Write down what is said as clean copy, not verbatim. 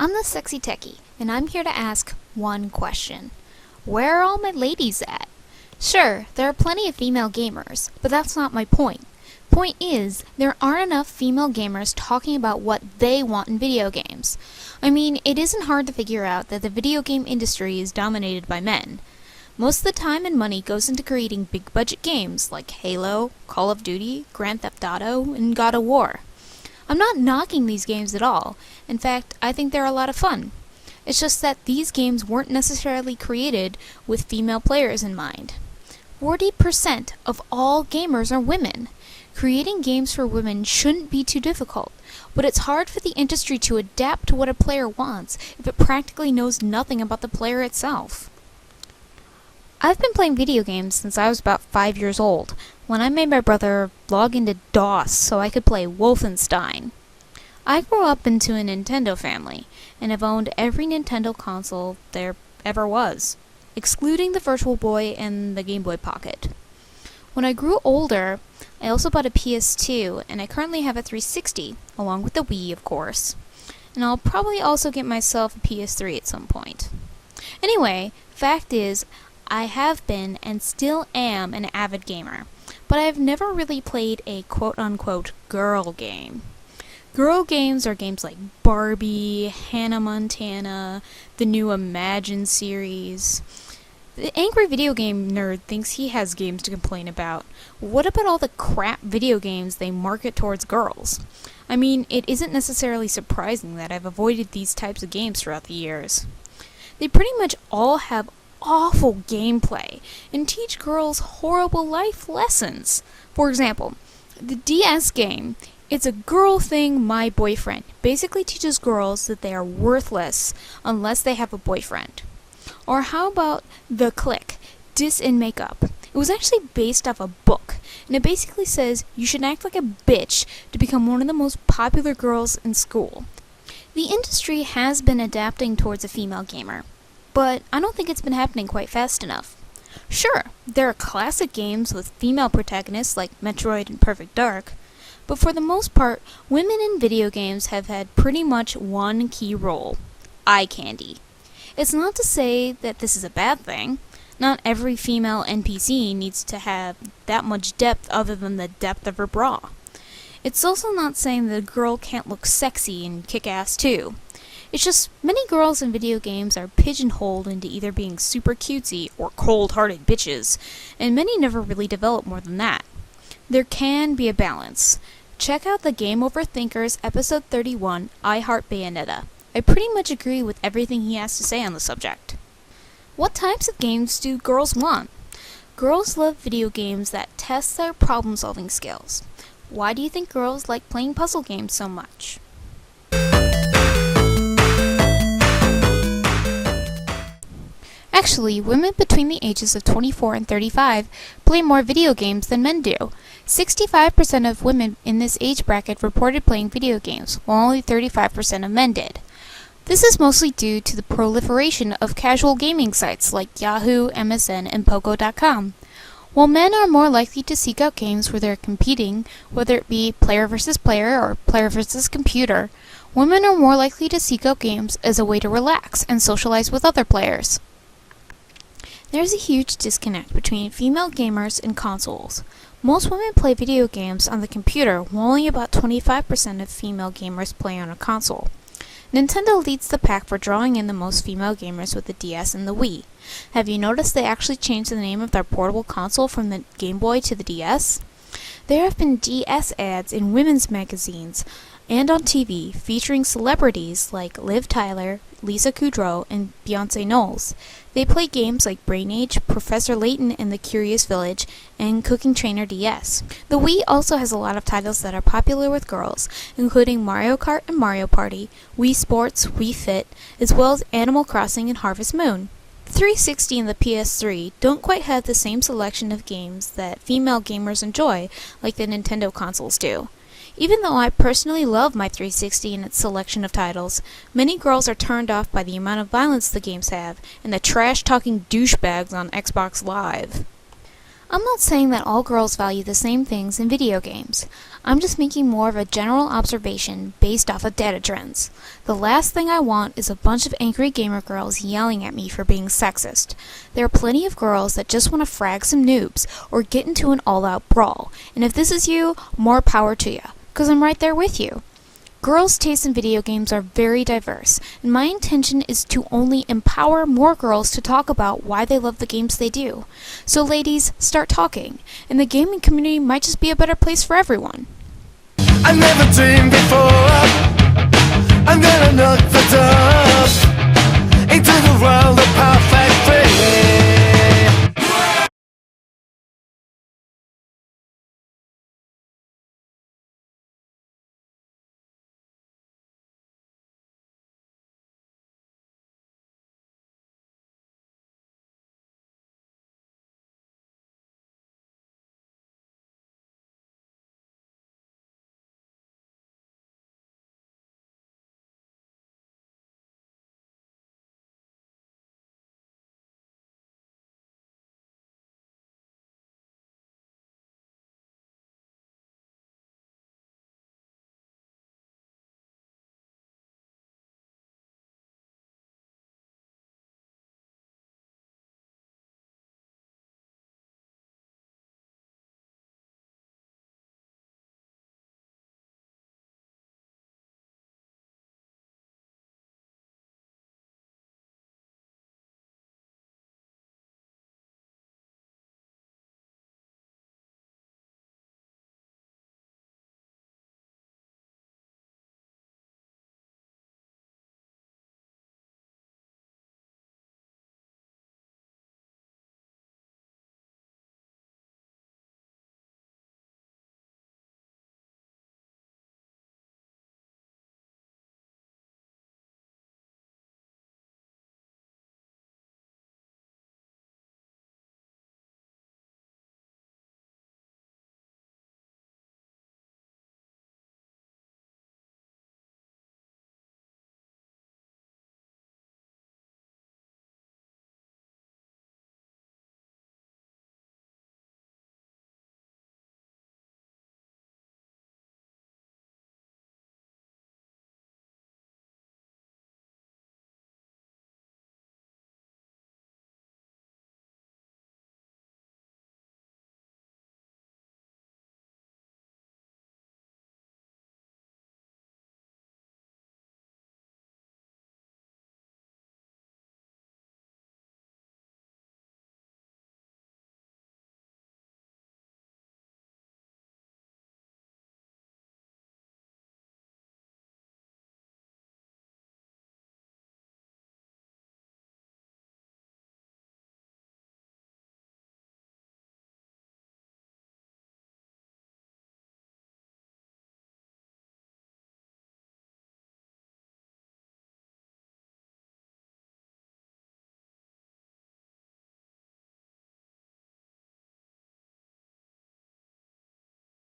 I'm the Sexy Techie, and I'm here to ask one question. Where are all my ladies at? Sure, there are plenty of female gamers, but that's not my point. Point is, there aren't enough female gamers talking about what they want in video games. I mean, it isn't hard to figure out that the video game industry is dominated by men. Most of the time and money goes into creating big budget games like Halo, Call of Duty, Grand Theft Auto, and God of War. I'm not knocking these games at all. In fact, I think they're a lot of fun. It's just that these games weren't necessarily created with female players in mind. 40% of all gamers are women. Creating games for women shouldn't be too difficult, but it's hard for the industry to adapt to what a player wants if it practically knows nothing about the player itself. I've been playing video games since I was about 5 years old, when I made my brother log into DOS so I could play Wolfenstein. I grew up into a Nintendo family, and have owned every Nintendo console there ever was, excluding the Virtual Boy and the Game Boy Pocket. When I grew older, I also bought a PS2, and I currently have a 360, along with the Wii, of course. And I'll probably also get myself a PS3 at some point. Anyway, fact is, I have been and still am an avid gamer, but I have never really played a quote-unquote girl game. Girl games are games like Barbie, Hannah Montana, the new Imagine series. The angry video game nerd thinks he has games to complain about. What about all the crap video games they market towards girls? I mean, it isn't necessarily surprising that I've avoided these types of games throughout the years. They pretty much all have awful gameplay and teach girls horrible life lessons. For example, the DS game, It's a Girl Thing, My Boyfriend, basically teaches girls that they are worthless unless they have a boyfriend. Or how about The Click, Dis and Makeup? It was actually based off a book, and it basically says you should act like a bitch to become one of the most popular girls in school. The industry has been adapting towards a female gamer, but I don't think it's been happening quite fast enough. Sure, there are classic games with female protagonists like Metroid and Perfect Dark, but for the most part, women in video games have had pretty much one key role: eye candy. It's not to say that this is a bad thing. Not every female NPC needs to have that much depth other than the depth of her bra. It's also not saying that a girl can't look sexy and kick ass too. It's just many girls in video games are pigeonholed into either being super cutesy or cold-hearted bitches, and many never really develop more than that. There can be a balance. Check out the Game Over Thinkers episode 31, I Heart Bayonetta. I pretty much agree with everything he has to say on the subject. What types of games do girls want? Girls love video games that test their problem-solving skills. Why do you think girls like playing puzzle games so much? Actually, women between the ages of 24 and 35 play more video games than men do. 65% of women in this age bracket reported playing video games, while only 35% of men did. This is mostly due to the proliferation of casual gaming sites like Yahoo, MSN, and Pogo.com. While men are more likely to seek out games where they're competing, whether it be player versus player or player versus computer, women are more likely to seek out games as a way to relax and socialize with other players. There's a huge disconnect between female gamers and consoles. Most women play video games on the computer, while only about 25% of female gamers play on a console. Nintendo leads the pack for drawing in the most female gamers with the DS and the Wii. Have you noticed they actually changed the name of their portable console from the Game Boy to the DS? There have been DS ads in women's magazines and on TV featuring celebrities like Liv Tyler, Lisa Kudrow, and Beyonce Knowles. They play games like Brain Age, Professor Layton and the Curious Village, and Cooking Trainer DS. The Wii also has a lot of titles that are popular with girls, including Mario Kart and Mario Party, Wii Sports, Wii Fit, as well as Animal Crossing and Harvest Moon. The 360 and the PS3 don't quite have the same selection of games that female gamers enjoy like the Nintendo consoles do. Even though I personally love my 360 and its selection of titles, many girls are turned off by the amount of violence the games have and the trash-talking douchebags on Xbox Live. I'm not saying that all girls value the same things in video games. I'm just making more of a general observation based off of data trends. The last thing I want is a bunch of angry gamer girls yelling at me for being sexist. There are plenty of girls that just want to frag some noobs or get into an all-out brawl, and if this is you, more power to ya, 'cause I'm right there with you. Girls' tastes in video games are very diverse, and my intention is to only empower more girls to talk about why they love the games they do. So ladies, start talking, and the gaming community might just be a better place for everyone. I never dreamed before I'm gonna knock the door into the world of perfect dreams.